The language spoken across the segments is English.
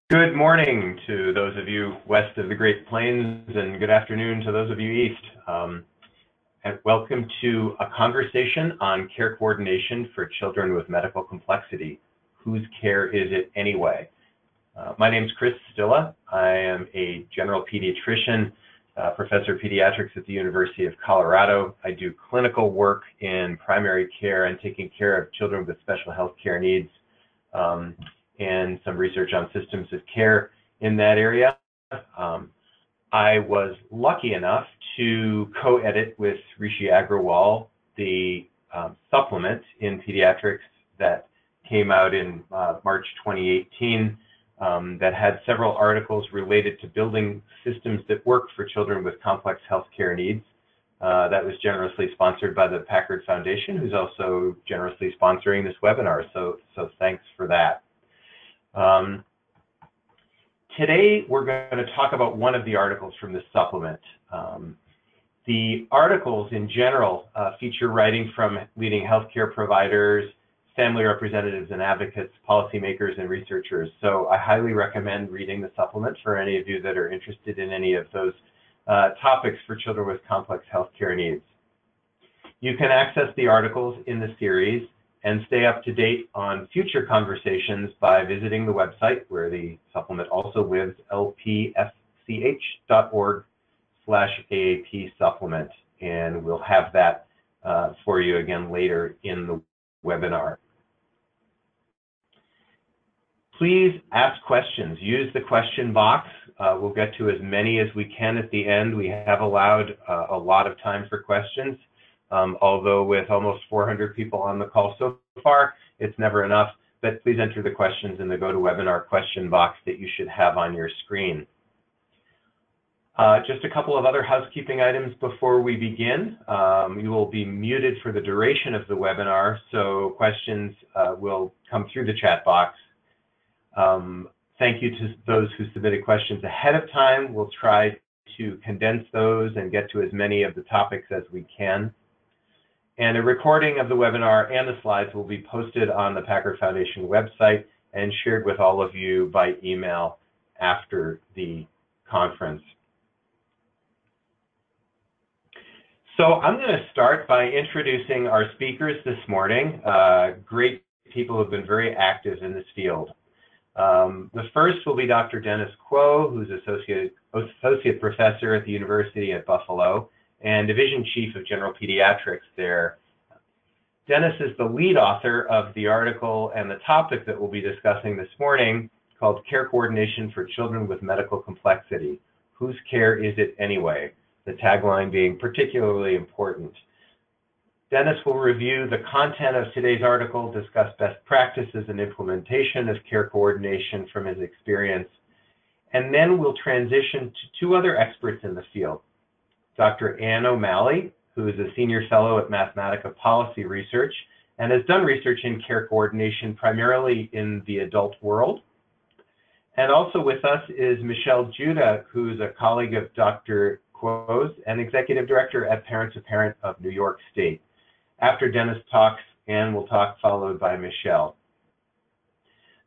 Good morning to those of you west of the Great Plains, and good afternoon to those of you east. And welcome to a conversation on care coordination for children with medical complexity. Whose care is it anyway? My name is Chris Stilla. I am a general pediatrician, professor of pediatrics at the University of Colorado. I do clinical work in primary care and taking care of children with special health care needs. And some research on systems of care in that area. I was lucky enough to co-edit with Rishi Agrawal the supplement in pediatrics that came out in March 2018 that had several articles related to building systems that work for children with complex healthcare needs. That was generously sponsored by the Packard Foundation, who's also generously sponsoring this webinar, so thanks for that. Today, we're going to talk about one of the articles from this supplement. The articles in general feature writing from leading healthcare providers, family representatives and advocates, policymakers, and researchers. So I highly recommend reading the supplement for any of you that are interested in any of those topics for children with complex healthcare needs. You can access the articles in the series and stay up to date on future conversations by visiting the website where the supplement also lives, lpfch.org/AAP supplement. And we'll have that for you again later in the webinar. Please ask questions. Use the question box. We'll get to as many as we can at the end. We have allowed a lot of time for questions. Although with almost 400 people on the call so far, it's never enough, but please enter the questions in the GoToWebinar question box that you should have on your screen. Just a couple of other housekeeping items before we begin. You will be muted for the duration of the webinar, so questions will come through the chat box. Thank you to those who submitted questions ahead of time. We'll try to condense those and get to as many of the topics as we can. And a recording of the webinar and the slides will be posted on the Packard Foundation website and shared with all of you by email after the conference. So I'm going to start by introducing our speakers this morning. Great people who have been very active in this field. The first will be Dr. Dennis Kuo, who's Associate Professor at the University at Buffalo and Division Chief of General Pediatrics there. Dennis is the lead author of the article and the topic that we'll be discussing this morning called Care Coordination for Children with Medical Complexity. Whose care is it anyway? The tagline being particularly important. Dennis will review the content of today's article, discuss best practices and implementation of care coordination from his experience, and then we'll transition to two other experts in the field. Dr. Ann O'Malley, who is a senior fellow at Mathematica Policy Research and has done research in care coordination primarily in the adult world. And also with us is Michele Juda, who's a colleague of Dr. Kuo's and Executive Director at Parent to Parent of New York State. After Dennis talks, Ann will talk, followed by Michele.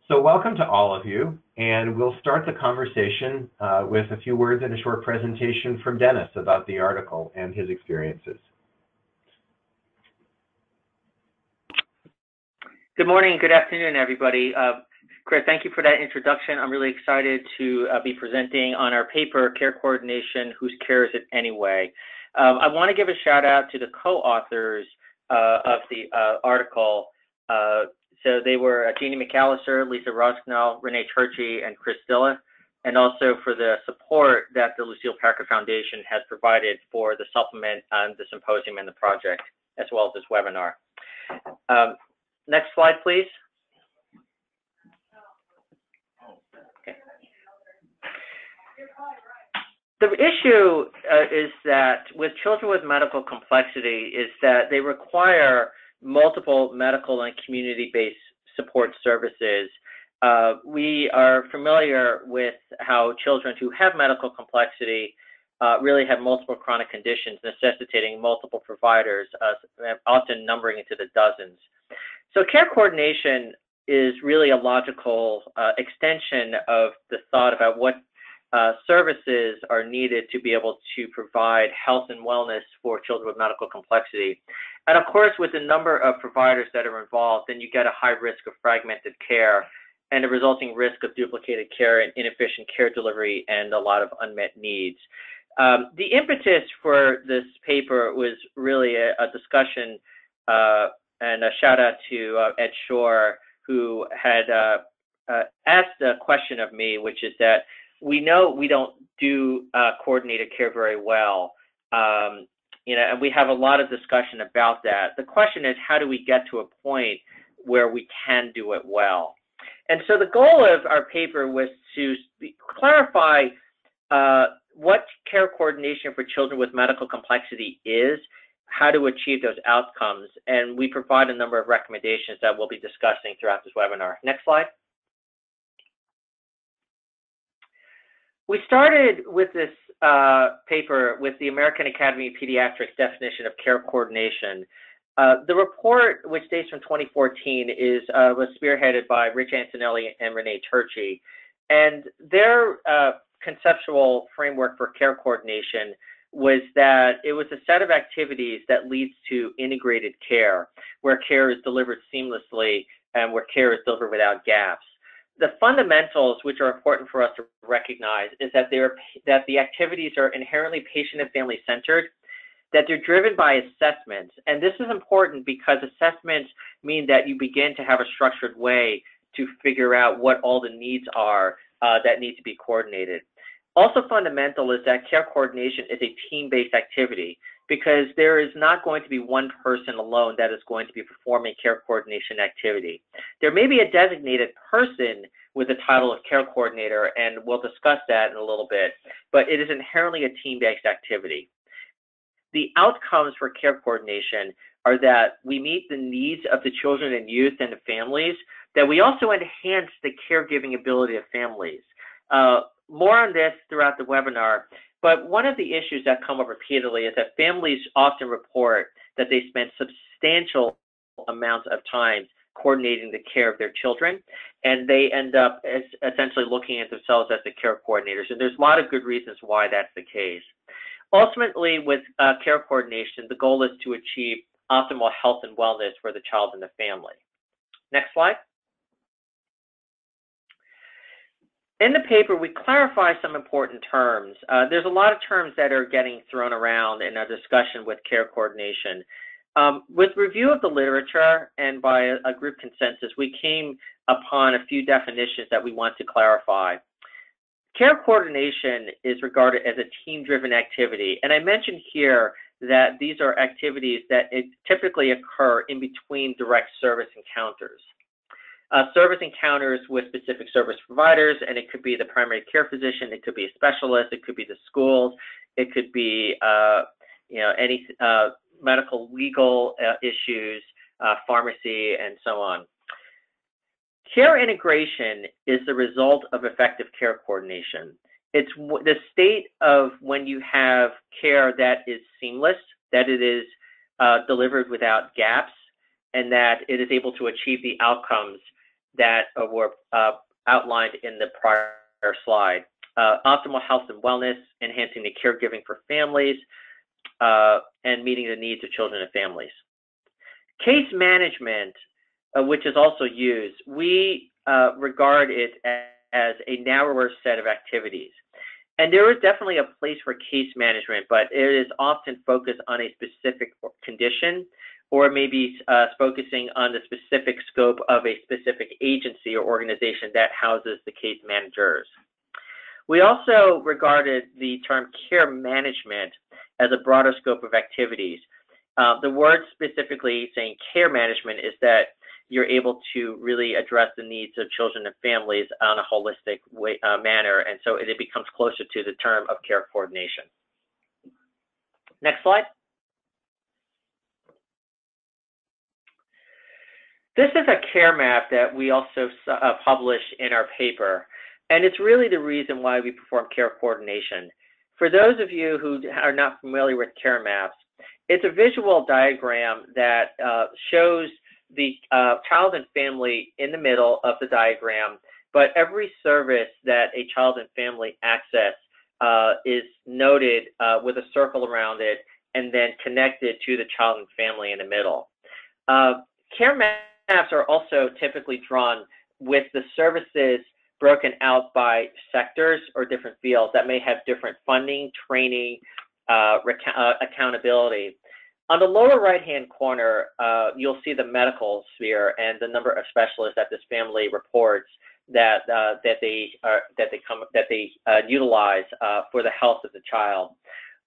So welcome to all of you, and we'll start the conversation with a few words and a short presentation from Dennis about the article and his experiences. Good morning, good afternoon, everybody. Chris, thank you for that introduction. I'm really excited to be presenting on our paper, Care Coordination, Whose Care is it Anyway? I want to give a shout out to the co-authors of the article. So they were Jeannie McAllister, Lisa Rosknell, Renee Turchi, and Chris Stilla, and also for the support that the Lucille Packard Foundation has provided for the supplement and the symposium and the project, as well as this webinar. Next slide, please. Okay. The issue is that with children with medical complexity is that they require multiple medical and community-based support services. We are familiar with how children who have medical complexity really have multiple chronic conditions necessitating multiple providers, often numbering into the dozens. So care coordination is really a logical extension of the thought about what services are needed to be able to provide health and wellness for children with medical complexity. And of course, with the number of providers that are involved, then you get a high risk of fragmented care and a resulting risk of duplicated care and inefficient care delivery and a lot of unmet needs. The impetus for this paper was really a discussion and a shout out to Ed Shore, who had asked a question of me, which is that we know we don't do coordinated care very well, and we have a lot of discussion about that. The question is, how do we get to a point where we can do it well? And so the goal of our paper was to clarify what care coordination for children with medical complexity is, how to achieve those outcomes, and we provide a number of recommendations that we'll be discussing throughout this webinar. Next slide. We started with this paper with the American Academy of Pediatrics definition of care coordination. The report, which dates from 2014, was spearheaded by Rich Antonelli and Renee Turchi, and their conceptual framework for care coordination was that it was a set of activities that leads to integrated care, where care is delivered seamlessly and where care is delivered without gaps. The fundamentals, which are important for us to recognize, is that the activities are inherently patient and family centered, that they're driven by assessments. And this is important because assessments mean that you begin to have a structured way to figure out what all the needs are that need to be coordinated. Also fundamental is that care coordination is a team-based activity, because there is not going to be one person alone that is going to be performing care coordination activity. There may be a designated person with the title of care coordinator, and we'll discuss that in a little bit, but it is inherently a team-based activity. The outcomes for care coordination are that we meet the needs of the children and youth and the families, that we also enhance the caregiving ability of families. More on this throughout the webinar, but one of the issues that come up repeatedly is that families often report that they spend substantial amounts of time coordinating the care of their children, and they end up essentially looking at themselves as the care coordinators. And there's a lot of good reasons why that's the case. Ultimately, with care coordination, the goal is to achieve optimal health and wellness for the child and the family. Next slide. In the paper, we clarify some important terms. There's a lot of terms that are getting thrown around in our discussion with care coordination. With review of the literature and by a group consensus, we came upon a few definitions that we want to clarify. Care coordination is regarded as a team-driven activity, and I mentioned here that these are activities that typically occur in between direct service encounters. Service encounters with specific service providers, and it could be the primary care physician, it could be a specialist, it could be the schools, it could be any medical legal issues, pharmacy, and so on. Care integration is the result of effective care coordination. It's the state of when you have care that is seamless, that it is delivered without gaps, and that it is able to achieve the outcomes that were outlined in the prior slide. Optimal health and wellness, enhancing the caregiving for families, and meeting the needs of children and families. Case management, which is also used, we regard it as a narrower set of activities. And there is definitely a place for case management, but it is often focused on a specific condition, or maybe focusing on the specific scope of a specific agency or organization that houses the case managers. We also regarded the term care management as a broader scope of activities. The word specifically saying care management is that you're able to really address the needs of children and families on a holistic manner, and so it becomes closer to the term of care coordination. Next slide. This is a care map that we also publish in our paper, and it's really the reason why we perform care coordination. For those of you who are not familiar with care maps, it's a visual diagram that shows the child and family in the middle of the diagram, but every service that a child and family access is noted with a circle around it and then connected to the child and family in the middle. Care maps are also typically drawn with the services broken out by sectors or different fields that may have different funding, training, accountability. On the lower right-hand corner, you'll see the medical sphere and the number of specialists that this family reports that they utilize for the health of the child.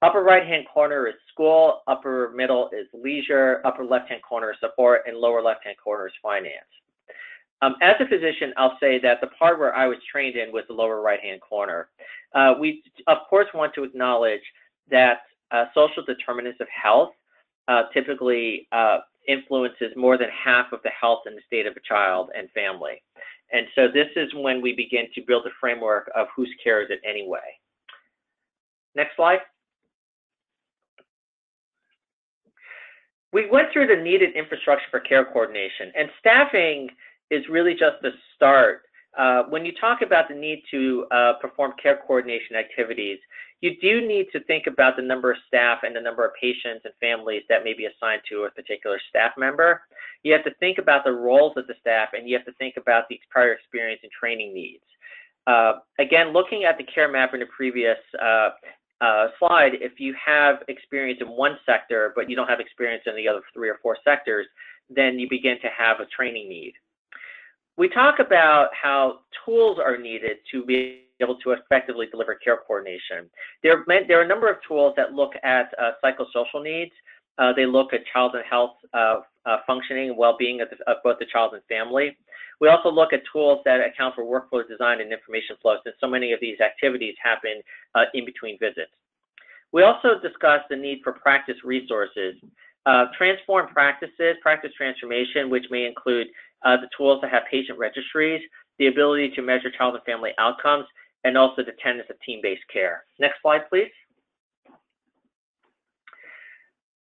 Upper right-hand corner is school, upper middle is leisure, upper left-hand corner is support, and lower left-hand corner is finance. As a physician, I'll say that the part where I was trained in was the lower right-hand corner. We, of course, want to acknowledge that social determinants of health typically influences more than half of the health and the state of a child and family. And so this is when we begin to build a framework of whose care is it anyway. Next slide. We went through the needed infrastructure for care coordination, and staffing is really just the start. When you talk about the need to perform care coordination activities, you do need to think about the number of staff and the number of patients and families that may be assigned to a particular staff member. You have to think about the roles of the staff, and you have to think about the prior experience and training needs. Again, looking at the care map in the previous slide, if you have experience in one sector, but you don't have experience in the other 3 or 4 sectors, then you begin to have a training need. We talk about how tools are needed to be able to effectively deliver care coordination. There are a number of tools that look at psychosocial needs. They look at child and health functioning and well-being of both the child and family. We also look at tools that account for workflow design and information flow, since so many of these activities happen in between visits. We also discuss the need for practice resources, transform practices, practice transformation, which may include the tools that have patient registries, the ability to measure child and family outcomes, and also the tenets of team-based care. Next slide, please.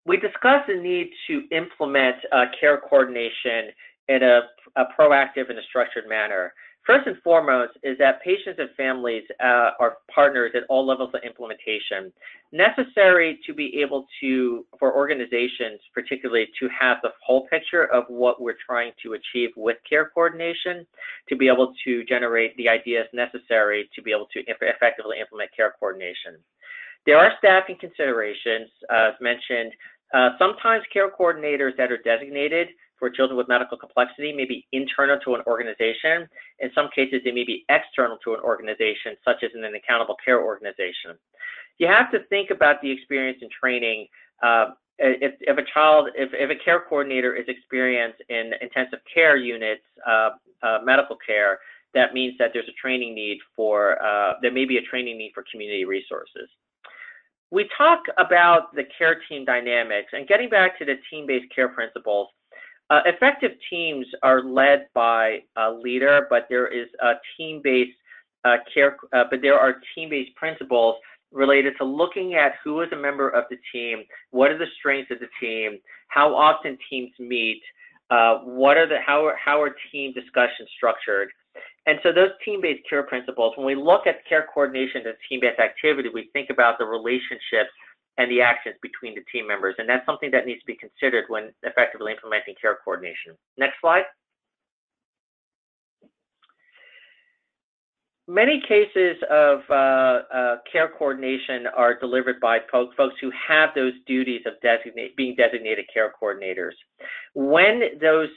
We discussed the need to implement care coordination in a proactive and a structured manner. First and foremost is that patients and families are partners at all levels of implementation, necessary to be able to, for organizations particularly, to have the whole picture of what we're trying to achieve with care coordination, to be able to generate the ideas necessary to be able to effectively implement care coordination. There are staffing considerations, as mentioned. Sometimes care coordinators that are designated for children with medical complexity may be internal to an organization. In some cases, they may be external to an organization, such as in an accountable care organization. You have to think about the experience and training. If a care coordinator is experienced in intensive care units, medical care, that means that there's a training need for, there may be a training need for community resources. We talk about the care team dynamics, and getting back to the team-based care principles, effective teams are led by a leader, but there is a team-based care, but there are team-based principles related to looking at who is a member of the team, what are the strengths of the team, how often teams meet, how are team discussions structured. And so those team-based care principles, when we look at care coordination as team-based activity, we think about the relationships and the actions between the team members. And that's something that needs to be considered when effectively implementing care coordination. Next slide. Many cases of care coordination are delivered by folks who have those duties of being designated care coordinators. When those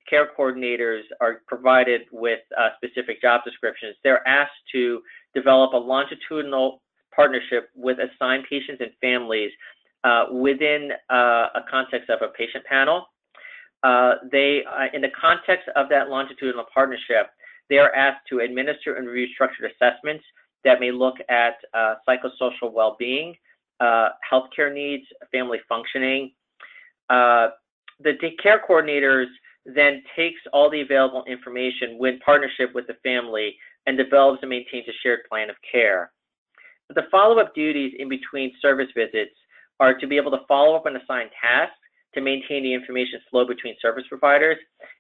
care coordinators are provided with specific job descriptions, they're asked to develop a longitudinal partnership with assigned patients and families within a context of a patient panel. In the context of that longitudinal partnership, they are asked to administer and review structured assessments that may look at psychosocial well-being, healthcare needs, family functioning. The care coordinators then takes all the available information with partnership with the family and develops and maintains a shared plan of care. The follow-up duties in between service visits are to be able to follow up on assigned tasks, to maintain the information flow between service providers,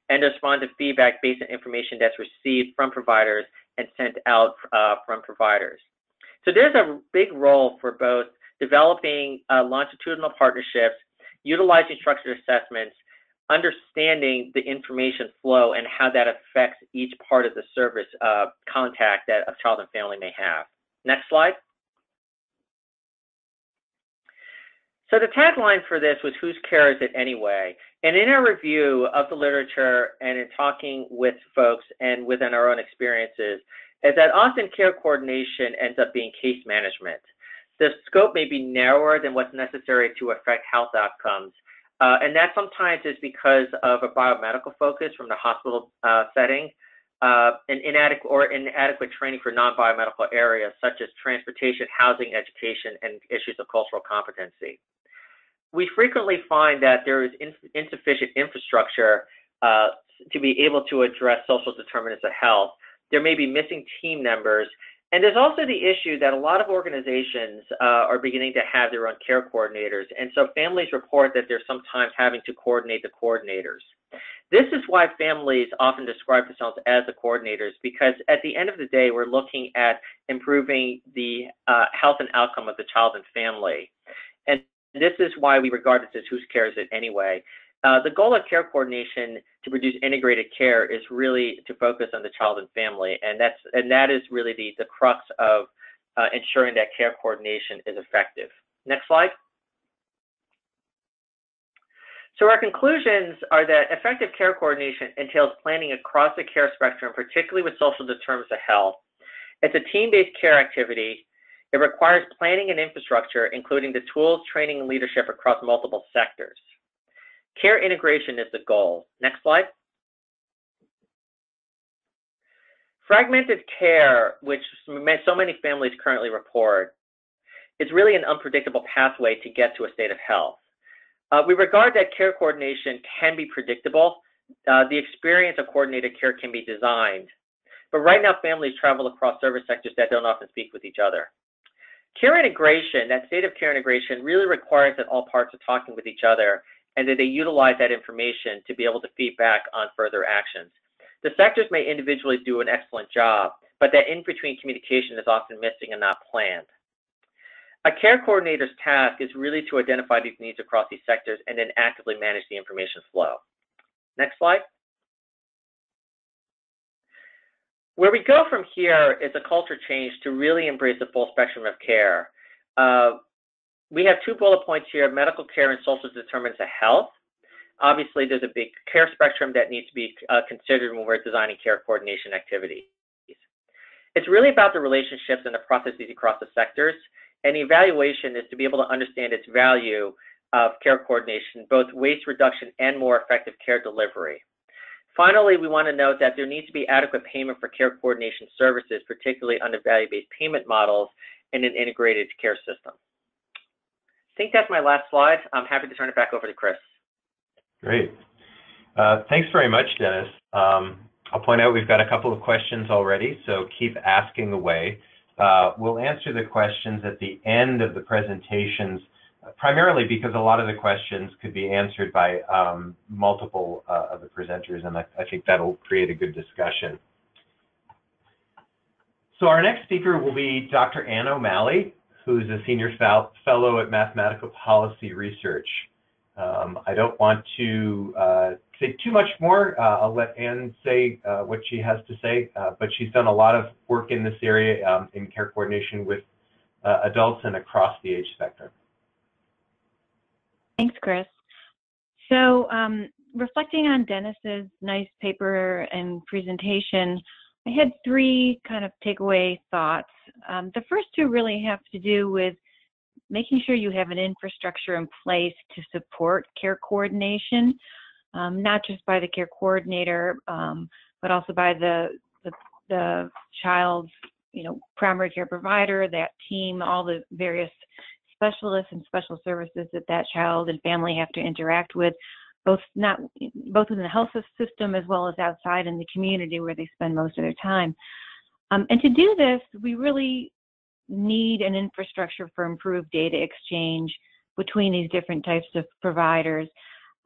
and to respond to feedback based on information that's received from providers and sent out from providers. So there's a big role for both developing longitudinal partnerships, utilizing structured assessments, understanding the information flow and how that affects each part of the service contact that a child and family may have. Next slide. So the tagline for this was, whose care is it anyway? And in our review of the literature and in talking with folks and within our own experiences, is that often care coordination ends up being case management. The scope may be narrower than what's necessary to affect health outcomes. And that sometimes is because of a biomedical focus from the hospital setting, and inadequate training for non-biomedical areas such as transportation, housing, education, and issues of cultural competency. We frequently find that there is insufficient infrastructure to be able to address social determinants of health. There may be missing team members. And there's also the issue that a lot of organizations are beginning to have their own care coordinators. And so families report that they're sometimes having to coordinate the coordinators. This is why families often describe themselves as the coordinators, because at the end of the day, we're looking at improving the health and outcome of the child and family. And this is why we regard this as whose care is it anyway. The goal of care coordination to produce integrated care is really to focus on the child and family, and that is really the crux of ensuring that care coordination is effective. Next slide. So our conclusions are that effective care coordination entails planning across the care spectrum, particularly with social determinants of health. It's a team-based care activity. It requires planning and infrastructure, including the tools, training, and leadership across multiple sectors. Care integration is the goal. Next slide. Fragmented care, which so many families currently report, is really an unpredictable pathway to get to a state of health. We regard that care coordination can be predictable. The experience of coordinated care can be designed. But right now, families travel across service sectors that don't often speak with each other. Care integration, that state of care integration, really requires that all parts are talking with each other and that they utilize that information to be able to feed back on further actions. The sectors may individually do an excellent job, but that in-between communication is often missing and not planned. A care coordinator's task is really to identify these needs across these sectors and then actively manage the information flow. Next slide. Where we go from here is a culture change to really embrace the full spectrum of care. We have 2 bullet points here, medical care and social determinants of health. Obviously, there's a big care spectrum that needs to be considered when we're designing care coordination activities. It's really about the relationships and the processes across the sectors, and the evaluation is to be able to understand its value of care coordination, both waste reduction and more effective care delivery. Finally, we want to note that there needs to be adequate payment for care coordination services, particularly under value-based payment models in an integrated care system. I think that's my last slide. I'm happy to turn it back over to Chris. Great. Thanks very much, Dennis. I'll point out we've got a couple of questions already, so keep asking away. We'll answer the questions at the end of the presentations, primarily because a lot of the questions could be answered by multiple of the presenters, and I think that'll create a good discussion. So our next speaker will be Dr. Ann O'Malley, who's a senior fellow at Mathematical Policy Research. I don't want to say too much more. I'll let Ann say what she has to say, but she's done a lot of work in this area in care coordination with adults and across the age spectrum. Thanks, Chris. So reflecting on Dennis's nice paper and presentation, I had 3 kind of takeaway thoughts. The first 2 really have to do with making sure you have an infrastructure in place to support care coordination, not just by the care coordinator, but also by the child's, primary care provider, that team, all the various specialists and special services that child and family have to interact with, both within the health system as well as outside in the community where they spend most of their time. And to do this, we really need an infrastructure for improved data exchange between these different types of providers.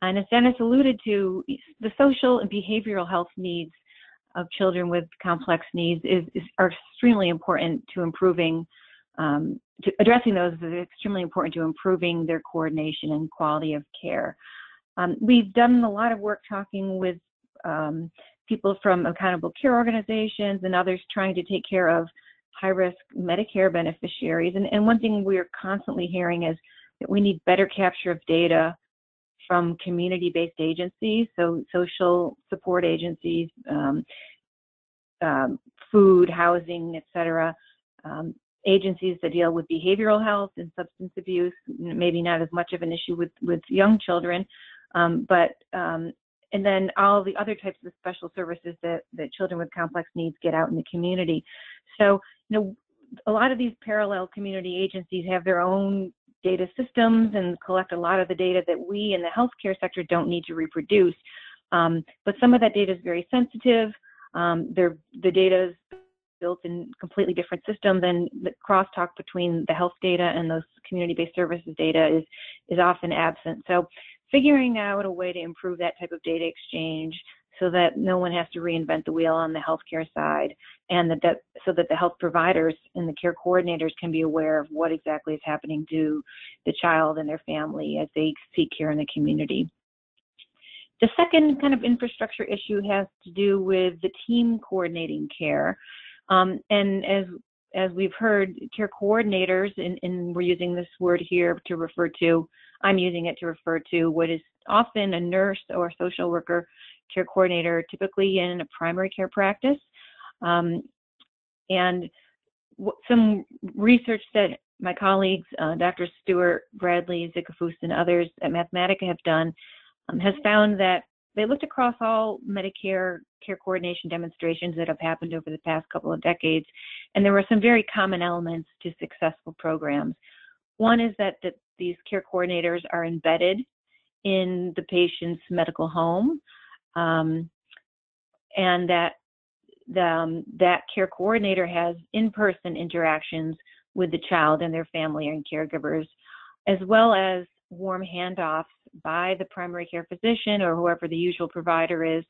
And as Dennis alluded to, the social and behavioral health needs of children with complex needs are extremely important to improving, to addressing those is extremely important to improving their coordination and quality of care. We've done a lot of work talking with people from accountable care organizations and others trying to take care of high-risk Medicare beneficiaries. And one thing we're constantly hearing is that we need better capture of data from community-based agencies, so social support agencies, food, housing, et cetera, agencies that deal with behavioral health and substance abuse, maybe not as much of an issue with young children, and then all the other types of special services that children with complex needs get out in the community. So, a lot of these parallel community agencies have their own data systems and collect a lot of the data that we in the healthcare sector don't need to reproduce. But some of that data is very sensitive. The data is built in completely different systems, and the crosstalk between the health data and those community-based services data is often absent. So figuring out a way to improve that type of data exchange so that no one has to reinvent the wheel on the healthcare side, and so that the health providers and the care coordinators can be aware of what exactly is happening to the child and their family as they seek care in the community. The second kind of infrastructure issue has to do with the team coordinating care. And as we've heard, care coordinators, and we're using this word here to refer to, I'm using it to refer to what is often a nurse or social worker care coordinator, typically in a primary care practice. And some research that my colleagues, Dr. Stewart, Bradley, Zicafus, and others at Mathematica have done has found that they looked across all Medicare care coordination demonstrations that have happened over the past couple of decades, and there were some very common elements to successful programs. One is that these care coordinators are embedded in the patient's medical home, and that that care coordinator has in-person interactions with the child and their family and caregivers, as well as warm handoffs by the primary care physician or whoever the usual provider is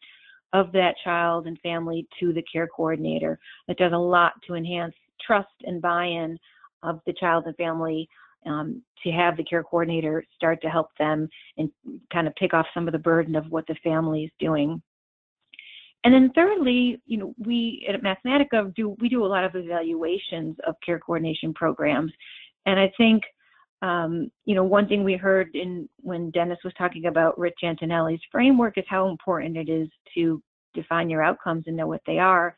of that child and family to the care coordinator. It does a lot to enhance trust and buy-in of the child and family, to have the care coordinator start to help them and kind of take off some of the burden of what the family is doing. And then thirdly, we at Mathematica do a lot of evaluations of care coordination programs. And I think, one thing we heard when Dennis was talking about Rich Antonelli's framework is how important it is to define your outcomes and know what they are.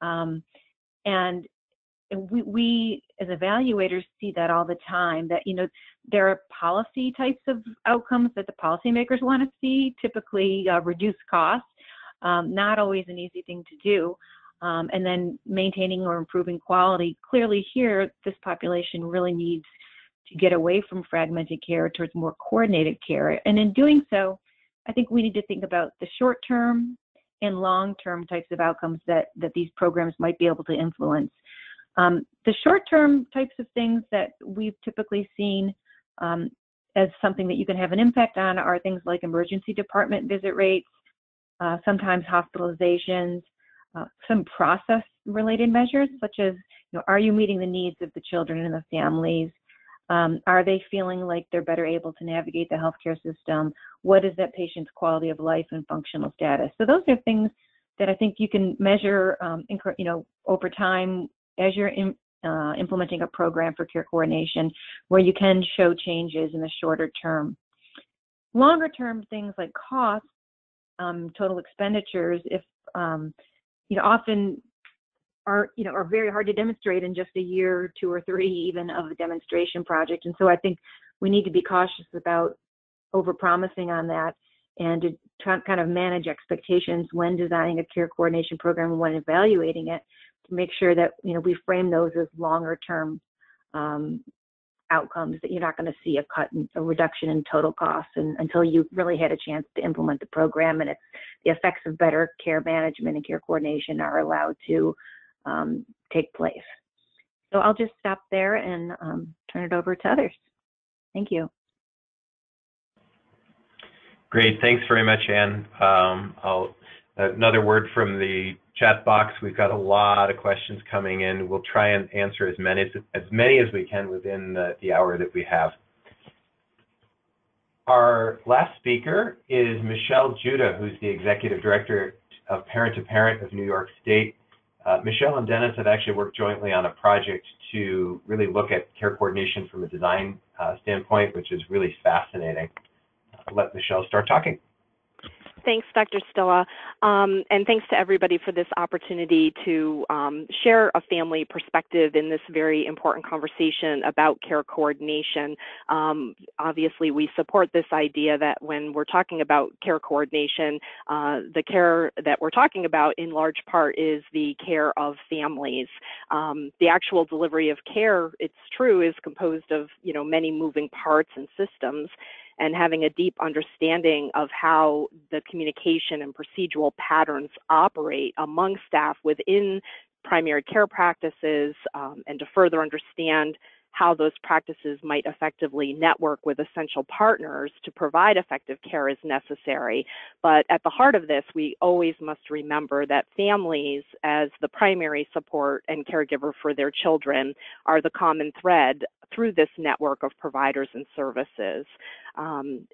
And we as evaluators see that all the time, that, there are policy types of outcomes that the policymakers want to see, typically reduce costs, not always an easy thing to do. And then maintaining or improving quality. Clearly here, this population really needs to get away from fragmented care towards more coordinated care. And in doing so, I think we need to think about the short-term and long-term types of outcomes that these programs might be able to influence. The short-term types of things that we've typically seen as something that you can have an impact on are things like emergency department visit rates, sometimes hospitalizations, some process-related measures, such as, are you meeting the needs of the children and the families? Are they feeling like they're better able to navigate the healthcare system? What is that patient's quality of life and functional status? So those are things that I think you can measure, over time as you're implementing a program for care coordination, where you can show changes in the shorter term. Longer term things like costs, total expenditures, if often are very hard to demonstrate in just a year, 2 or 3 even of a demonstration project. And so I think we need to be cautious about overpromising on that, and to try, kind of manage expectations when designing a care coordination program and when evaluating it, to make sure that we frame those as longer term outcomes, that you're not going to see a reduction in total costs until you really had a chance to implement the program, and the effects of better care management and care coordination are allowed to take place. So I'll just stop there and turn it over to others. Thank you. Great. Thanks very much, Anne. Another word from the chat box. We've got a lot of questions coming in. We'll try and answer as many as we can within the hour that we have. Our last speaker is Michele Juda, who's the Executive Director of Parent to Parent of New York State. Michele and Dennis have actually worked jointly on a project to really look at care coordination from a design standpoint, which is really fascinating. I'll let Michele start talking. Thanks, Dr. Stilla, and thanks to everybody for this opportunity to share a family perspective in this very important conversation about care coordination. Obviously, we support this idea that when we're talking about care coordination, the care that we're talking about in large part is the care of families. The actual delivery of care, it's true, is composed of many moving parts and systems. And having a deep understanding of how the communication and procedural patterns operate among staff within primary care practices, and to further understand how those practices might effectively network with essential partners to provide effective care is necessary. But at the heart of this, we always must remember that families, as the primary support and caregiver for their children, are the common thread through this network of providers and services.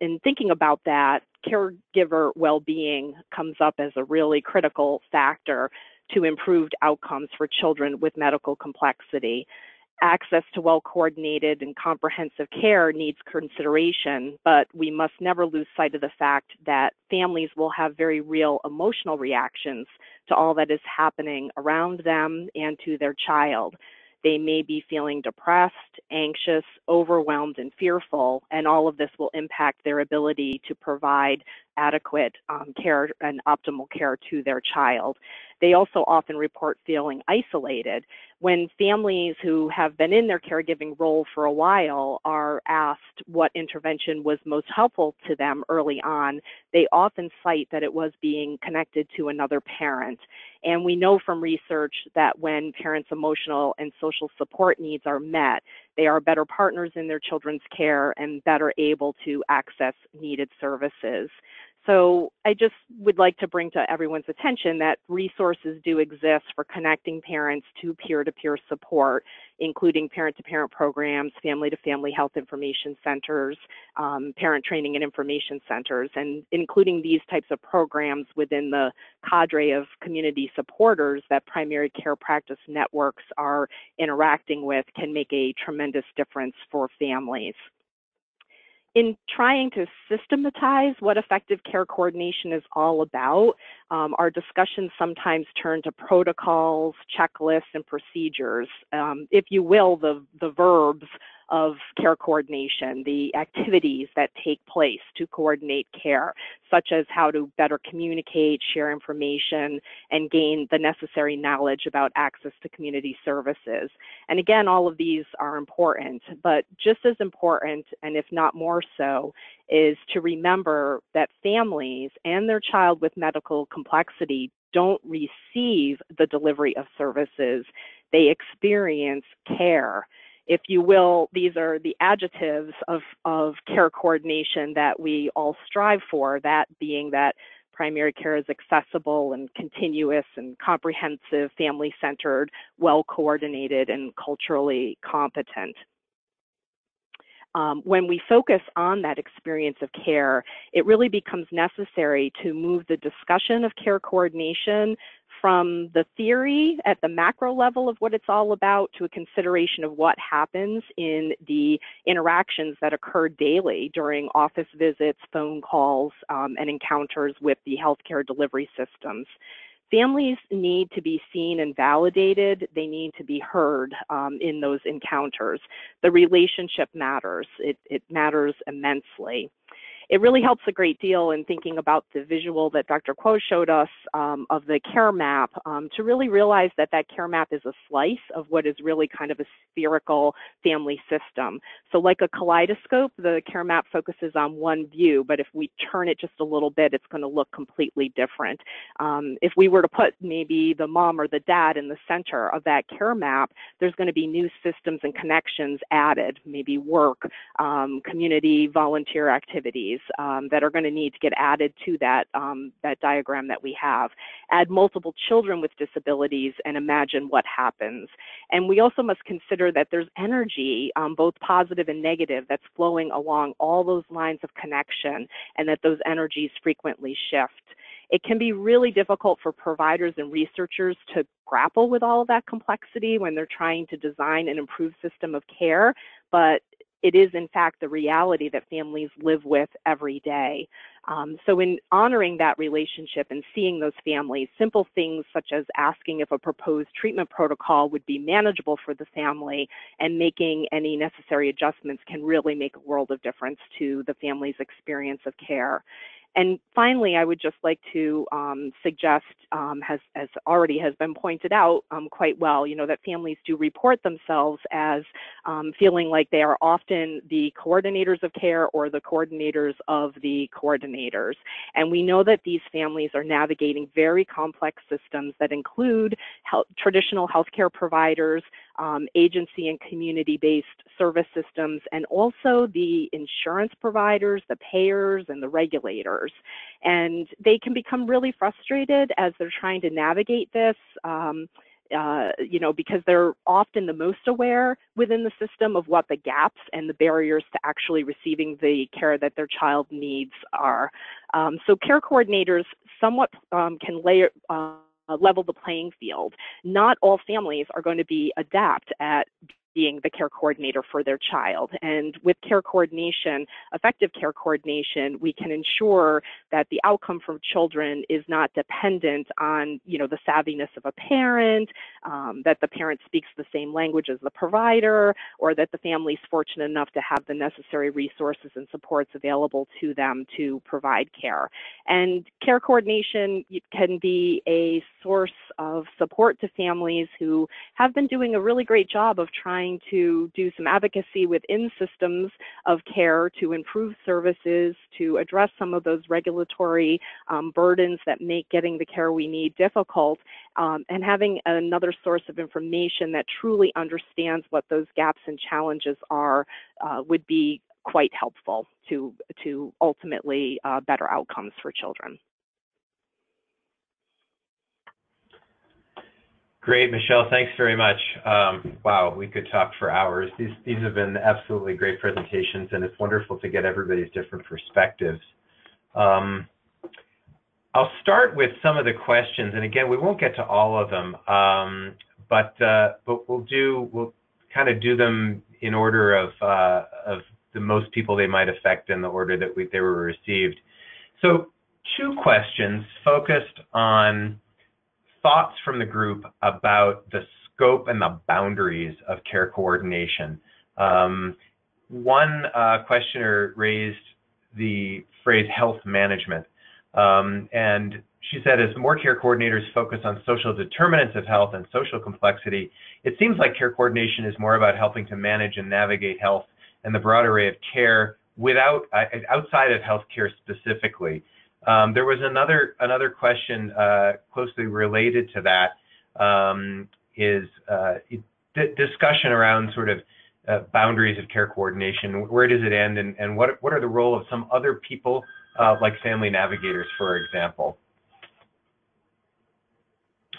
In thinking about that, caregiver well-being comes up as a really critical factor to improved outcomes for children with medical complexity. Access to well-coordinated and comprehensive care needs consideration, but we must never lose sight of the fact that families will have very real emotional reactions to all that is happening around them and to their child. They may be feeling depressed, anxious, overwhelmed, and fearful, and all of this will impact their ability to provide adequate care and optimal care to their child. They also often report feeling isolated. When families who have been in their caregiving role for a while are asked what intervention was most helpful to them early on, they often cite that it was being connected to another parent. And we know from research that when parents' emotional and social support needs are met, they are better partners in their children's care and better able to access needed services. So I just would like to bring to everyone's attention that resources do exist for connecting parents to peer-to-peer support, including parent-to-parent programs, family-to-family health information centers, parent training and information centers, and including these types of programs within the cadre of community supporters that primary care practice networks are interacting with can make a tremendous difference for families. In trying to systematize what effective care coordination is all about, our discussions sometimes turn to protocols, checklists, and procedures. If you will, the verbs of care coordination, the activities that take place to coordinate care, such as how to better communicate, share information, and gain the necessary knowledge about access to community services. And again, all of these are important, but just as important, and if not more so, is to remember that families and their child with medical complexity don't receive the delivery of services, they experience care. If you will, these are the adjectives of care coordination that we all strive for, that being that primary care is accessible and continuous and comprehensive, family-centered, well-coordinated, and culturally competent. When we focus on that experience of care, it really becomes necessary to move the discussion of care coordination from the theory at the macro level of what it's all about to a consideration of what happens in the interactions that occur daily during office visits, phone calls, and encounters with the healthcare delivery systems. Families need to be seen and validated. They need to be heard in those encounters. The relationship matters. It matters immensely. It really helps a great deal in thinking about the visual that Dr. Kuo showed us of the care map to really realize that that care map is a slice of what is really kind of a spherical family system. So like a kaleidoscope, the care map focuses on one view, but if we turn it just a little bit, it's going to look completely different. If we were to put maybe the mom or the dad in the center of that care map, there's going to be new systems and connections added, maybe work, community volunteer activities, families that are going to need to get added to that, that diagram that we have. Add multiple children with disabilities and imagine what happens. And we also must consider that there's energy, both positive and negative, that's flowing along all those lines of connection, and that those energies frequently shift. It can be really difficult for providers and researchers to grapple with all of that complexity when they're trying to design an improved system of care, but it is in fact the reality that families live with every day. So in honoring that relationship and seeing those families, simple things such as asking if a proposed treatment protocol would be manageable for the family and making any necessary adjustments can really make a world of difference to the family's experience of care. And finally, I would just like to suggest, as already has been pointed out quite well, that families do report themselves as feeling like they are often the coordinators of care or the coordinators of the coordinators. And we know that these families are navigating very complex systems that include traditional healthcare providers, agency and community-based service systems, and also the insurance providers, the payers, and the regulators. And they can become really frustrated as they're trying to navigate this, because they're often the most aware within the system of what the gaps and the barriers to actually receiving the care that their child needs are. So care coordinators somewhat can level the playing field. Not all families are going to be adept at being the care coordinator for their child. And with care coordination, effective care coordination, we can ensure that the outcome for children is not dependent on, the savviness of a parent, that the parent speaks the same language as the provider, or that the family is fortunate enough to have the necessary resources and supports available to them to provide care. And care coordination can be a source of support to families who have been doing a really great job of trying to do some advocacy within systems of care to improve services, to address some of those regulatory burdens that make getting the care we need difficult, and having another source of information that truly understands what those gaps and challenges are would be quite helpful to ultimately better outcomes for children. Great, Michele, thanks very much. Wow, we could talk for hours. These have been absolutely great presentations, and it's wonderful to get everybody's different perspectives. I'll start with some of the questions, and again, we won't get to all of them, but we'll kind of do them in order of the most people they might affect in the order that they were received. So 2 questions focused on thoughts from the group about the scope and the boundaries of care coordination. One questioner raised the phrase health management, and she said, as more care coordinators focus on social determinants of health and social complexity, it seems like care coordination is more about helping to manage and navigate health and the broad array of care outside of healthcare specifically. There was another question closely related to that, discussion around sort of boundaries of care coordination. Where does it end, and what are the role of some other people, like family navigators, for example?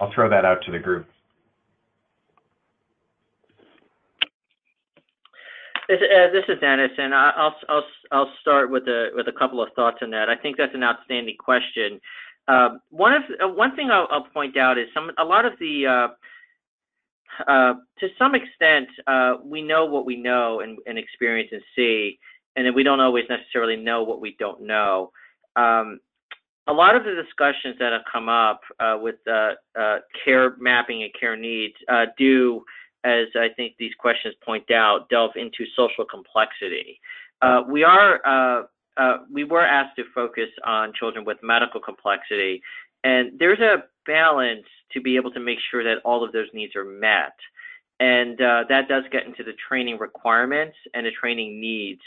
I'll throw that out to the group. This is Dennis, and I'll start with a couple of thoughts on that. I think that's an outstanding question. One thing I'll point out is a lot of the to some extent we know what we know and experience and see, and then we don't always necessarily know what we don't know. A lot of the discussions that have come up with care mapping and care needs do, as I think these questions point out, delve into social complexity. We were asked to focus on children with medical complexity, and there's a balance to be able to make sure that all of those needs are met. And that does get into the training requirements and the training needs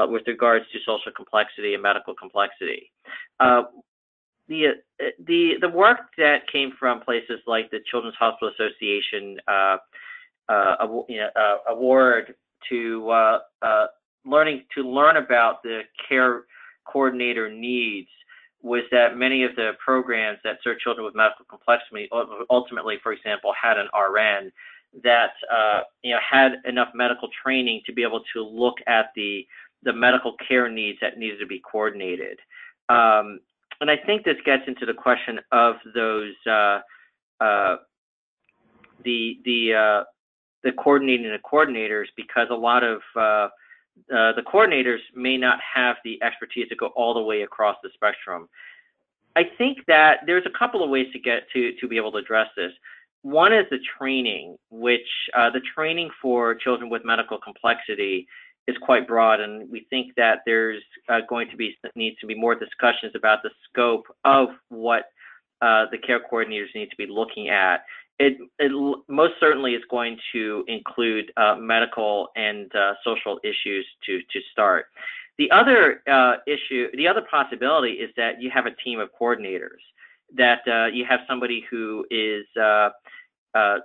with regards to social complexity and medical complexity. The work that came from places like the Children's Hospital Association award to learn about the care coordinator needs was that many of the programs that serve children with medical complexity ultimately, for example, had an RN that had enough medical training to be able to look at the medical care needs that needed to be coordinated. And I think this gets into the question of those the coordinating the coordinators, because a lot of the coordinators may not have the expertise to go all the way across the spectrum. I think that there's a couple of ways to get to be able to address this. One is the training, which the training for children with medical complexity is quite broad, and we think that there's needs to be more discussions about the scope of what the care coordinators need to be looking at. It most certainly is going to include medical and social issues to start. The other the other possibility is that you have a team of coordinators, that you have somebody who is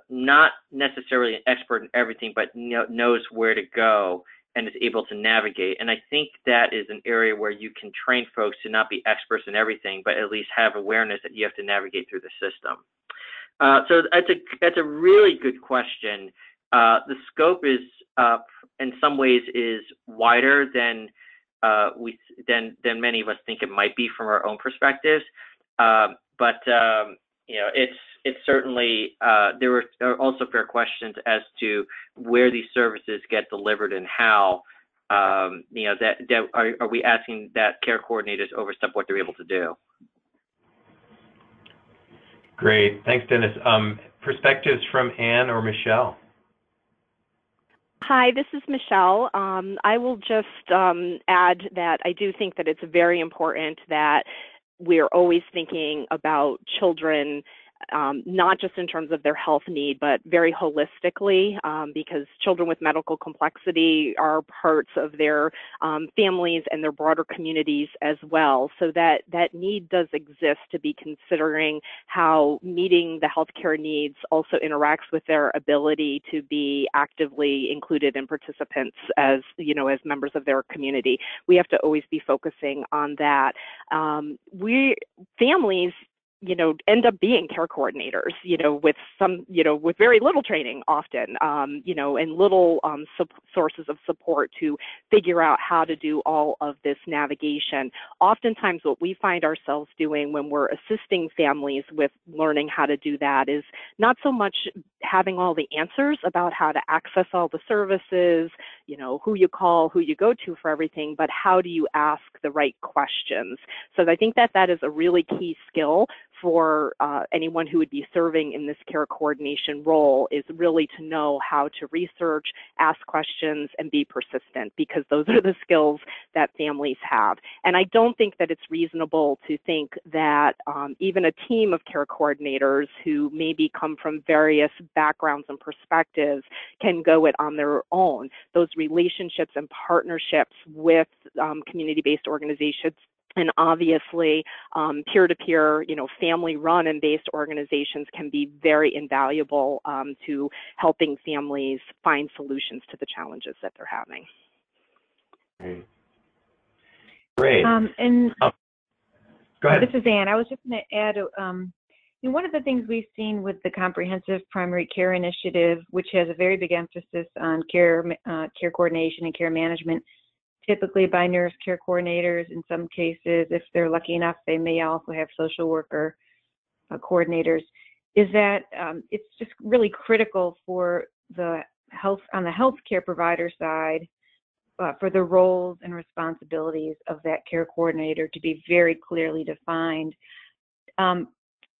not necessarily an expert in everything, but knows where to go and is able to navigate. And I think that is an area where you can train folks to not be experts in everything, but at least have awareness that you have to navigate through the system. So that's a really good question. The scope is, in some ways, is wider than many of us think it might be from our own perspectives. But it's certainly there are also fair questions as to where these services get delivered and how. Are we asking that care coordinators overstep what they're able to do? Great, thanks, Dennis. Perspectives from Anne or Michele? Hi, this is Michele. I will just add that I do think that it's very important that we're always thinking about children, not just in terms of their health need, but very holistically, because children with medical complexity are parts of their families and their broader communities as well. So that need does exist to be considering how meeting the healthcare needs also interacts with their ability to be actively included in participants as members of their community. We have to always be focusing on that. Families end up being care coordinators, with some, with very little training often, and little sources of support to figure out how to do all of this navigation. Oftentimes what we find ourselves doing when we're assisting families with learning how to do that is not so much having all the answers about how to access all the services, who you call, who you go to for everything, but how do you ask the right questions? So I think that is a really key skill for anyone who would be serving in this care coordination role, is really to know how to research, ask questions, and be persistent, because those are the skills that families have. And I don't think that it's reasonable to think that even a team of care coordinators who maybe come from various backgrounds and perspectives can go it on their own. Those relationships and partnerships with community-based organizations, and obviously, peer-to-peer, family-run and based organizations can be very invaluable to helping families find solutions to the challenges that they're having. Great. Go ahead. This is Anne. I was just going to add, one of the things we've seen with the Comprehensive Primary Care Initiative, which has a very big emphasis on care coordination and care management, typically by nurse care coordinators. In some cases, if they're lucky enough, they may also have social worker coordinators, is that it's just really critical for the on the healthcare provider side for the roles and responsibilities of that care coordinator to be very clearly defined.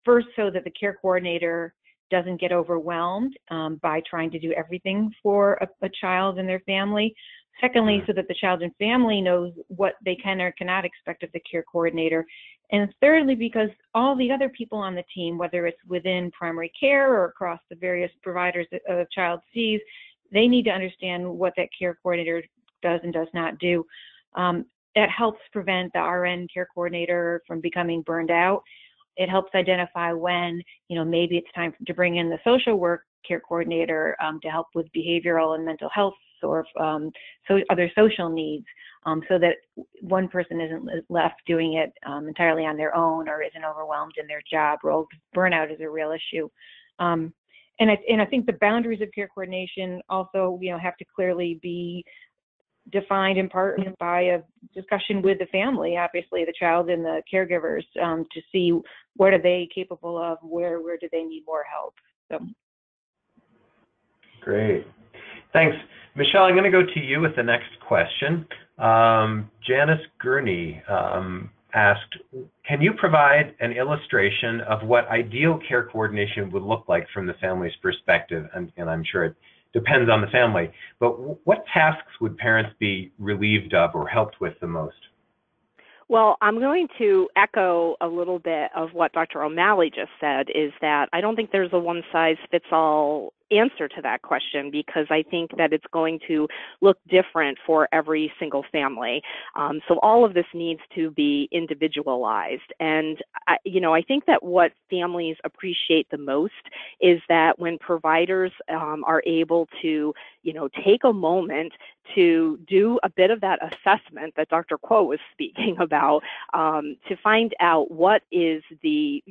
First, so that the care coordinator doesn't get overwhelmed by trying to do everything for a child and their family. Secondly, so that the child and family knows what they can or cannot expect of the care coordinator. And thirdly, because all the other people on the team, whether it's within primary care or across the various providers that a child sees, they need to understand what that care coordinator does and does not do. That helps prevent the RN care coordinator from becoming burned out. It helps identify when, maybe it's time to bring in the social work care coordinator to help with behavioral and mental health or other social needs. so that one person isn't left doing it entirely on their own or isn't overwhelmed in their job role. Burnout is a real issue. And I think the boundaries of care coordination also, have to clearly be defined in part by a discussion with the family, obviously the child and the caregivers, to see what are they capable of, where do they need more help. So. Great. Thanks. Michele, I'm going to go to you with the next question. Janice Gurney asked, can you provide an illustration of what ideal care coordination would look like from the family's perspective? And I'm sure it depends on the family, but what tasks would parents be relieved of or helped with the most? Well, I'm going to echo a little bit of what Dr. O'Malley just said, is that I don't think there's a one-size-fits-all answer to that question, because I think that it's going to look different for every single family. So all of this needs to be individualized. And, I think that what families appreciate the most is that when providers are able to, take a moment to do a bit of that assessment that Dr. Kuo was speaking about, to find out what is the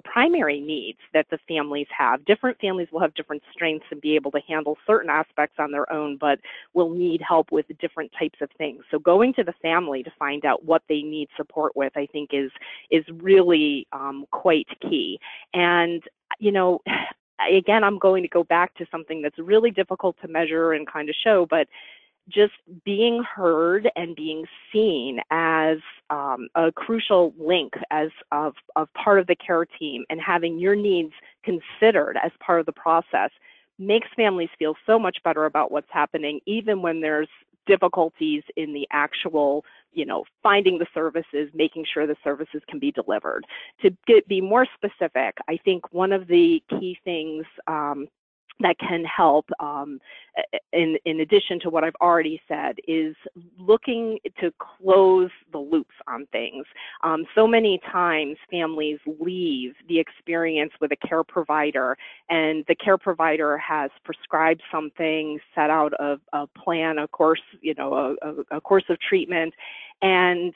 primary needs that the families have. Different families will have different strengths and be able to handle certain aspects on their own, but will need help with different types of things. So going to the family to find out what they need support with, I think is really quite key. And, again, I'm going to go back to something that's really difficult to measure and kind of show, but just being heard and being seen as a crucial link of part of the care team, and having your needs considered as part of the process makes families feel so much better about what's happening, even when there's difficulties in the actual, finding the services, making sure the services can be delivered. To be more specific, I think one of the key things that can help, in addition to what I've already said, is looking to close the loops on things. So many times families leave the experience with a care provider, and the care provider has prescribed something, set out a plan, a course, a course of treatment, and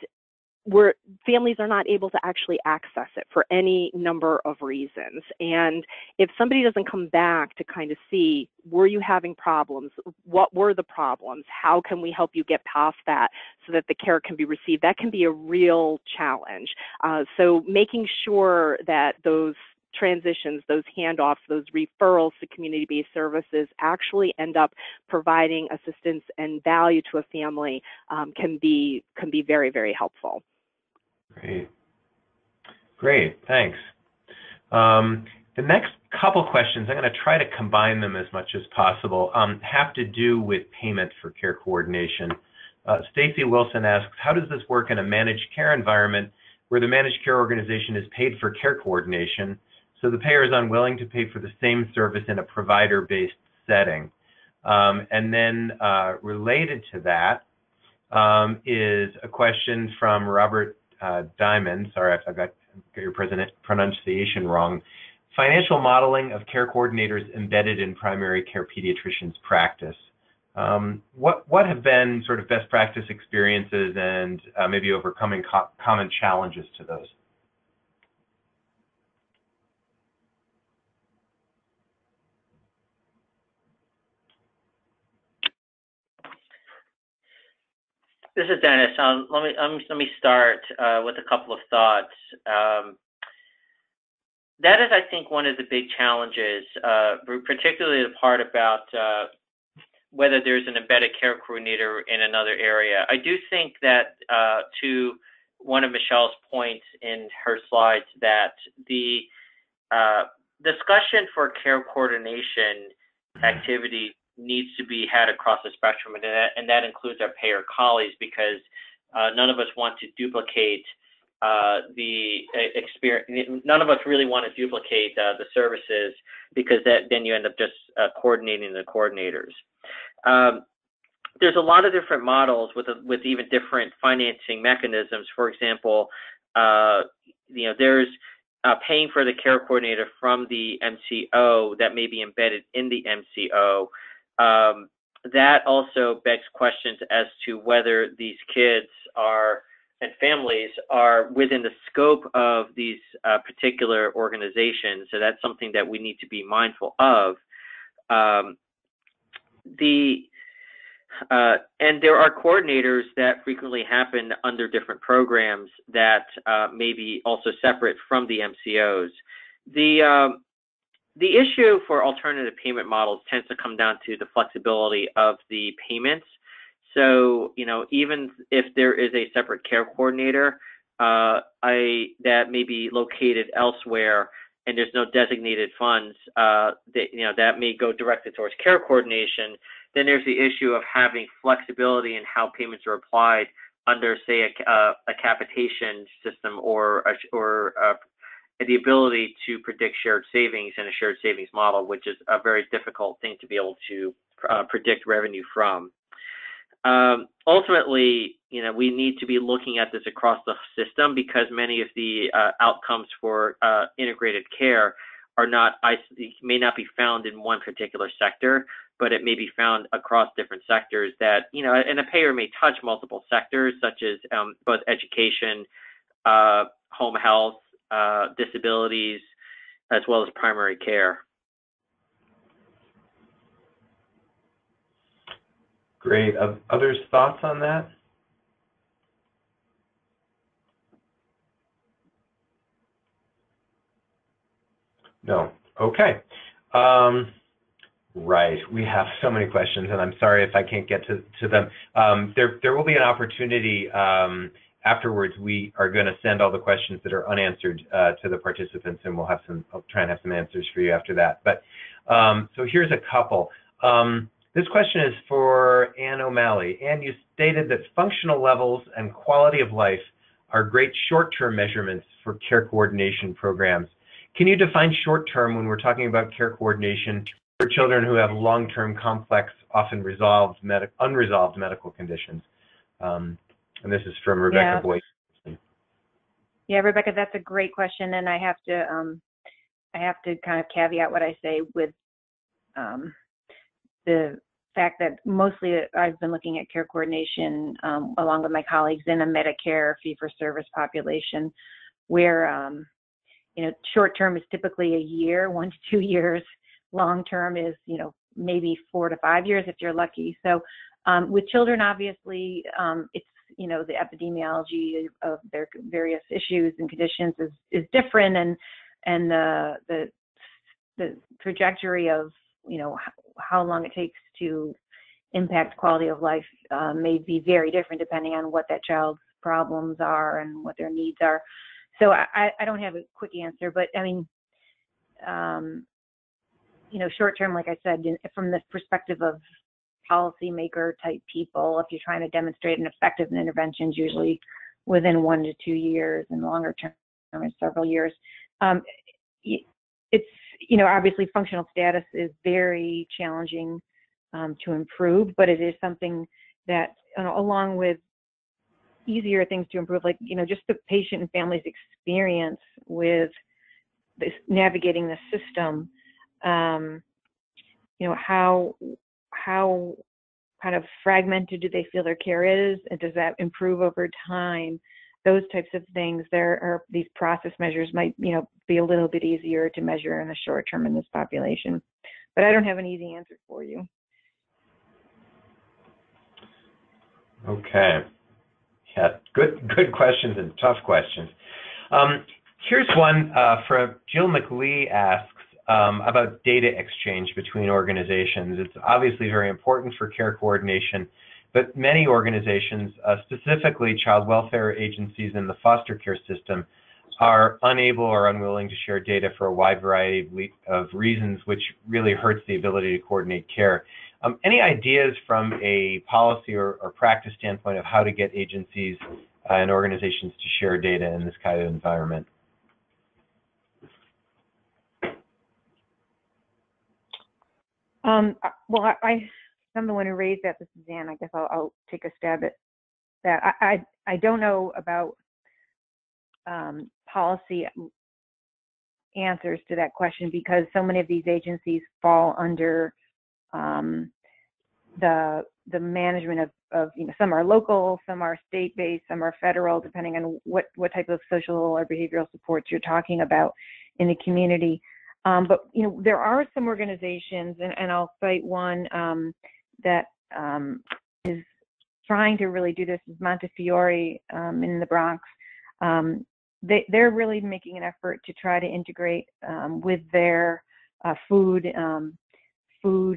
where families are not able to actually access it for any number of reasons. And if somebody doesn't come back to kind of see, were you having problems? What were the problems? How can we help you get past that so that the care can be received? That can be a real challenge. So making sure that those transitions, those handoffs, those referrals to community-based services actually end up providing assistance and value to a family can be very, very helpful. Great, thanks. The next couple questions, I'm going to try to combine them as much as possible, have to do with payment for care coordination. Stacy Wilson asks, how does this work in a managed care environment where the managed care organization is paid for care coordination, so the payer is unwilling to pay for the same service in a provider-based setting? And then related to that is a question from Robert Diamond. Sorry if I got your pronunciation wrong. Financial modeling of care coordinators embedded in primary care pediatricians practice. What have been sort of best practice experiences and maybe overcoming common challenges to those? This is Dennis. Let me start with a couple of thoughts. That is, I think, one of the big challenges, particularly the part about whether there's an embedded care coordinator in another area. I do think that to one of Michele's points in her slides, that the discussion for care coordination activity needs to be had across the spectrum, and that includes our payer colleagues, because none of us want to duplicate the experience. None of us really want to duplicate the services, because then you end up just coordinating the coordinators. There's a lot of different models with even different financing mechanisms. For example, there's paying for the care coordinator from the MCO that may be embedded in the MCO. that also begs questions as to whether these kids are and families are within the scope of these particular organizations. So that's something that we need to be mindful of. And there are coordinators that frequently happen under different programs that may be also separate from the MCOs. The issue for alternative payment models tends to come down to the flexibility of the payments. So, even if there is a separate care coordinator that may be located elsewhere and there's no designated funds that may go directly towards care coordination, then there's the issue of having flexibility in how payments are applied under, say, a capitation system or the ability to predict shared savings in a shared savings model, which is a very difficult thing to be able to predict revenue from. Ultimately, we need to be looking at this across the system because many of the outcomes for integrated care may not be found in one particular sector, but it may be found across different sectors that, and a payer may touch multiple sectors such as both education, home health, disabilities, as well as primary care. Great. Others' thoughts on that? No. Okay. Right. We have so many questions, and I'm sorry if I can't get to them. There will be an opportunity afterwards. We are going to send all the questions that are unanswered to the participants, and I'll try and have some answers for you after that. But so here's a couple. This question is for Ann O'Malley. Ann, you stated that functional levels and quality of life are great short-term measurements for care coordination programs. Can you define short-term when we're talking about care coordination for children who have long-term, complex, often unresolved medical conditions? And this is from Rebecca Boyd. Yeah, Rebecca, that's a great question, and I have to kind of caveat what I say with the fact that mostly I've been looking at care coordination along with my colleagues in a Medicare fee-for-service population, where short-term is typically a year, 1 to 2 years. Long-term is maybe 4 to 5 years if you're lucky. So with children, obviously, it's the epidemiology of their various issues and conditions is different, and the trajectory of how long it takes to impact quality of life may be very different depending on what that child's problems are and what their needs are. So I don't have a quick answer, but I mean, short term, like I said, from the perspective of policymaker type people, if you're trying to demonstrate an effective intervention, usually within 1 to 2 years, and longer term is several years. It's obviously functional status is very challenging to improve, but it is something that along with easier things to improve, like just the patient and family's experience with this navigating the system, how kind of fragmented do they feel their care is, and does that improve over time? Those types of things. These process measures might be a little bit easier to measure in the short term in this population, but I don't have an easy answer for you. Okay. Yeah, good questions and tough questions. Here's one from Jill McLee asks about data exchange between organizations. It's obviously very important for care coordination, but many organizations, specifically child welfare agencies in the foster care system, are unable or unwilling to share data for a wide variety of reasons, which really hurts the ability to coordinate care. Any ideas from a policy or practice standpoint of how to get agencies and organizations to share data in this kind of environment? Well, I'm the one who raised that. This is Ann. I guess I'll take a stab at that. I don't know about policy answers to that question because so many of these agencies fall under the management of some are local, some are state-based, some are federal, depending on what type of social or behavioral supports you're talking about in the community. But there are some organizations, and I'll cite one that is trying to really do this, is Montefiore in the Bronx. They're really making an effort to try to integrate with their food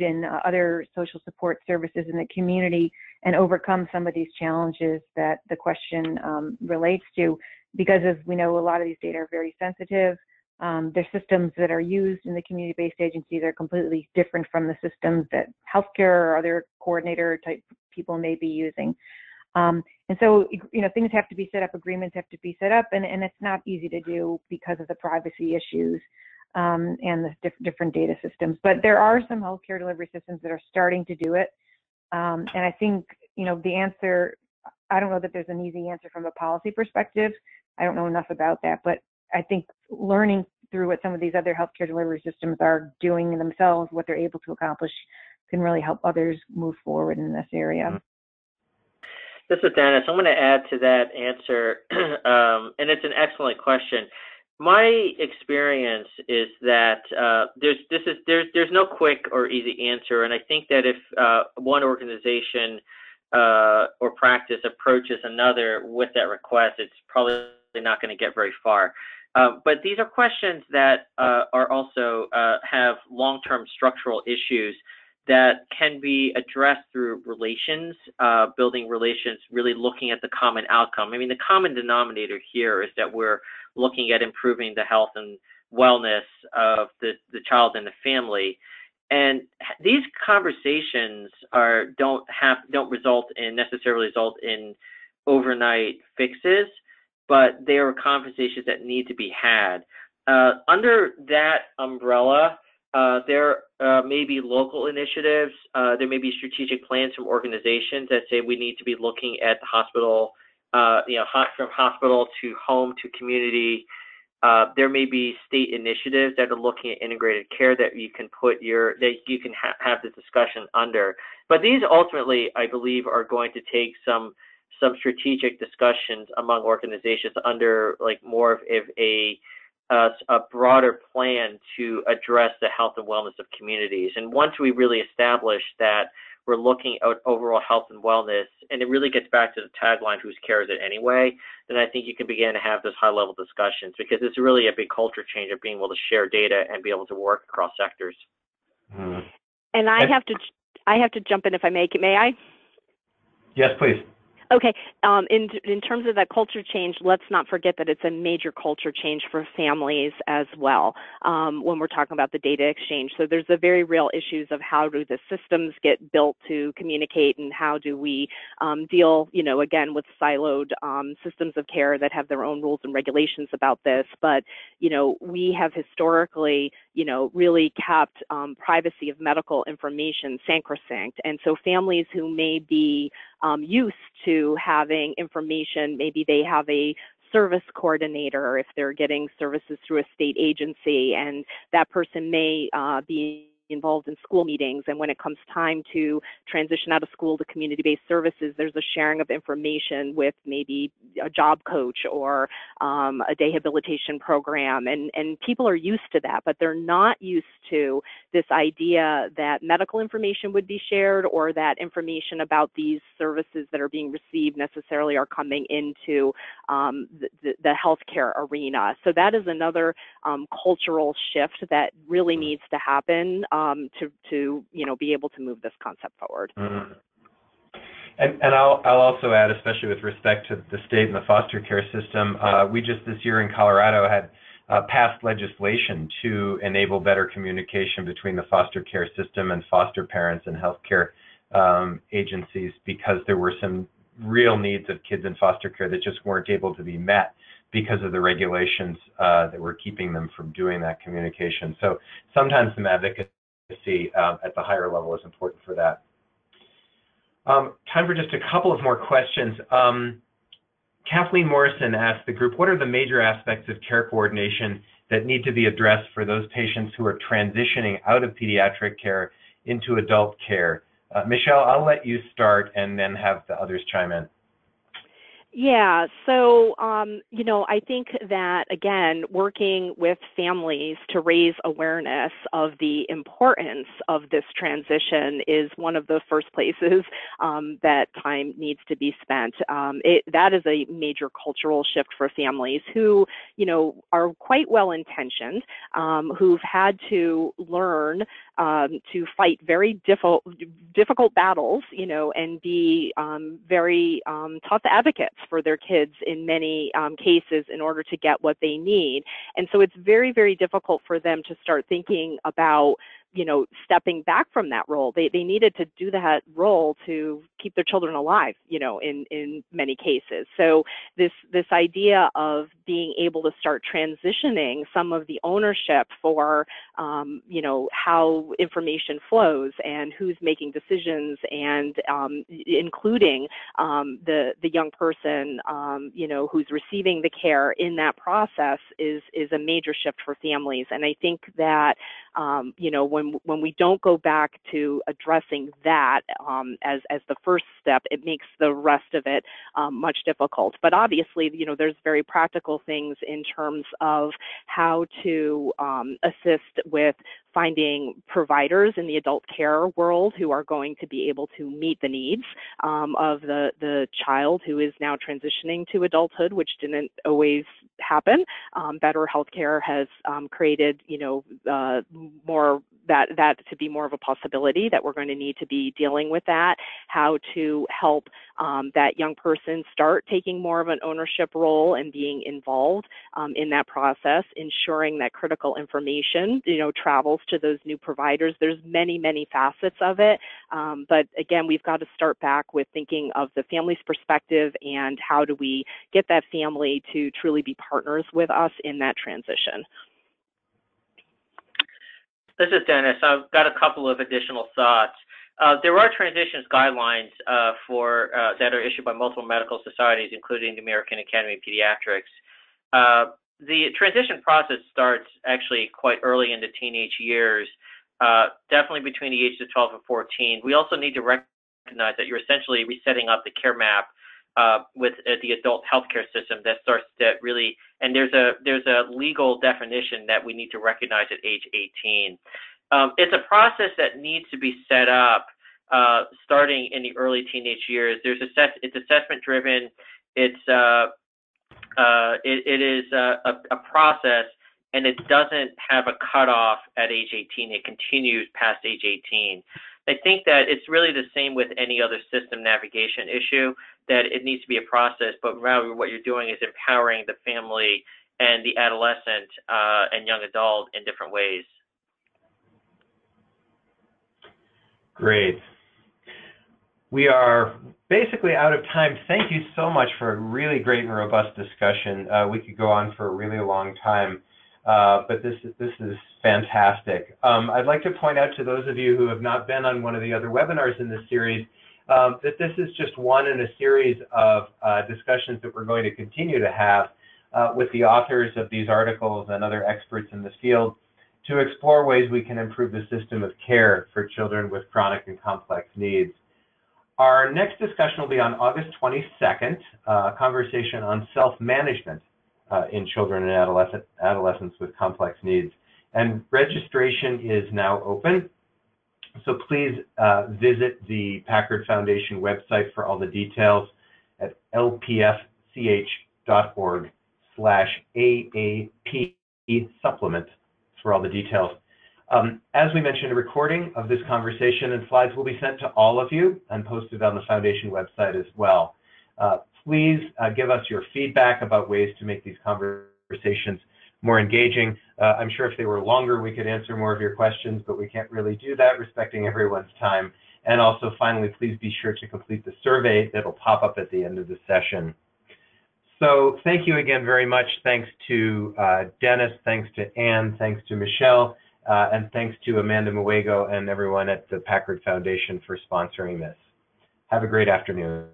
and other social support services in the community and overcome some of these challenges that the question relates to, because as we know, a lot of these data are very sensitive. Their systems that are used in the community-based agencies are completely different from the systems that healthcare or other coordinator type people may be using. And so, things have to be set up, agreements have to be set up, and it's not easy to do because of the privacy issues and the different data systems. But there are some healthcare delivery systems that are starting to do it. And I think, the answer, I don't know that there's an easy answer from a policy perspective. I don't know enough about that, but I think learning through what some of these other healthcare delivery systems are doing themselves, what they're able to accomplish, can really help others move forward in this area. This is Dennis. I'm going to add to that answer, and it's an excellent question. My experience is that there's no quick or easy answer, and I think that if one organization or practice approaches another with that request, it's probably not going to get very far. But these are questions that are also have long-term structural issues that can be addressed through relations, building relations, really looking at the common outcome. I mean, the common denominator here is that we're looking at improving the health and wellness of the child and the family. And these conversations don't necessarily result in overnight fixes, but they are conversations that need to be had. Under that umbrella, there may be local initiatives. There may be strategic plans from organizations that say we need to be looking at the hospital, from hospital to home to community. There may be state initiatives that are looking at integrated care that you can have this discussion under. But these ultimately, I believe, are going to take some strategic discussions among organizations under more of a broader plan to address the health and wellness of communities. And once we really establish that we're looking at overall health and wellness, and it really gets back to the tagline, whose care is it anyway, then I think you can begin to have those high-level discussions, because it's really a big culture change of being able to share data and be able to work across sectors. Mm-hmm. And I have to jump in if I may. May I? Yes, please. Okay, in terms of that culture change, let's not forget that it's a major culture change for families as well when we're talking about the data exchange. So there's the very real issues of how do the systems get built to communicate, and how do we deal, again, with siloed systems of care that have their own rules and regulations about this. But, we have historically, really kept privacy of medical information sacrosanct. And so families who may be used to having information, maybe they have a service coordinator if they're getting services through a state agency, and that person may be involved in school meetings, and when it comes time to transition out of school to community-based services, there's a sharing of information with maybe a job coach or a rehabilitation program, and people are used to that, but they're not used to this idea that medical information would be shared, or that information about these services that are being received necessarily are coming into the healthcare arena. So that is another cultural shift that really needs to happen to be able to move this concept forward. Mm-hmm. And I'll also add, especially with respect to the state and the foster care system, we just this year in Colorado had passed legislation to enable better communication between the foster care system and foster parents and healthcare agencies, because there were some real needs of kids in foster care that just weren't able to be met because of the regulations that were keeping them from doing that communication. So sometimes some advocacy at the higher level is important for that. Time for just a couple of more questions. Kathleen Morrison asked the group, what are the major aspects of care coordination that need to be addressed for those patients who are transitioning out of pediatric care into adult care? Michele, I'll let you start and then have the others chime in. Yeah, so, I think that, again, working with families to raise awareness of the importance of this transition is one of the first places that time needs to be spent. That is a major cultural shift for families who, are quite well-intentioned, who've had to learn to fight very difficult battles, and be very tough advocates for their kids in many cases in order to get what they need. And so it's very, very difficult for them to start thinking about stepping back from that role. They needed to do that role to keep their children alive, in many cases. So this idea of being able to start transitioning some of the ownership for, how information flows and who's making decisions, and including the young person, who's receiving the care in that process is a major shift for families. And I think that, when we don't go back to addressing that as the first step, it makes the rest of it much difficult. But obviously, there's very practical things in terms of how to assist with finding providers in the adult care world who are going to be able to meet the needs of the child who is now transitioning to adulthood, which didn't always happen. Better healthcare has created, more that to be more of a possibility, that we're going to need to be dealing with that, how to help that young person start taking more of an ownership role and being involved in that process, ensuring that critical information, travels to those new providers. There's many, many facets of it. But again, we've got to start back with thinking of the family's perspective and how do we get that family to truly be partners with us in that transition. This is Dennis. I've got a couple of additional thoughts. There are transitions guidelines that are issued by multiple medical societies, including the American Academy of Pediatrics. The transition process starts actually quite early in the teenage years, definitely between the ages of 12 and 14. We also need to recognize that you're essentially resetting up the care map with the adult healthcare system that starts to really, and there's a legal definition that we need to recognize at age 18. It's a process that needs to be set up starting in the early teenage years. It's assessment driven. It is a process, and it doesn't have a cutoff at age 18. It continues past age 18. I think that it's really the same with any other system navigation issue, that it needs to be a process, but rather what you're doing is empowering the family and the adolescent and young adult in different ways. Great. We are basically out of time. Thank you so much for a really great and robust discussion. We could go on for a really long time, but this is fantastic. I'd like to point out to those of you who have not been on one of the other webinars in this series that this is just one in a series of discussions that we're going to continue to have with the authors of these articles and other experts in this field to explore ways we can improve the system of care for children with chronic and complex needs. Our next discussion will be on August 22nd, a conversation on self-management in children and adolescents with complex needs. And registration is now open. So please visit the Packard Foundation website for all the details at lpfch.org/AAP supplement for all the details. As we mentioned, a recording of this conversation and slides will be sent to all of you and posted on the Foundation website as well. Please give us your feedback about ways to make these conversations more engaging. I'm sure if they were longer, we could answer more of your questions, but we can't really do that, respecting everyone's time. And also, finally, please be sure to complete the survey that'll pop up at the end of the session. So thank you again very much. Thanks to Dennis, thanks to Anne, thanks to Michele, and thanks to Amanda Muego and everyone at the Packard Foundation for sponsoring this. Have a great afternoon.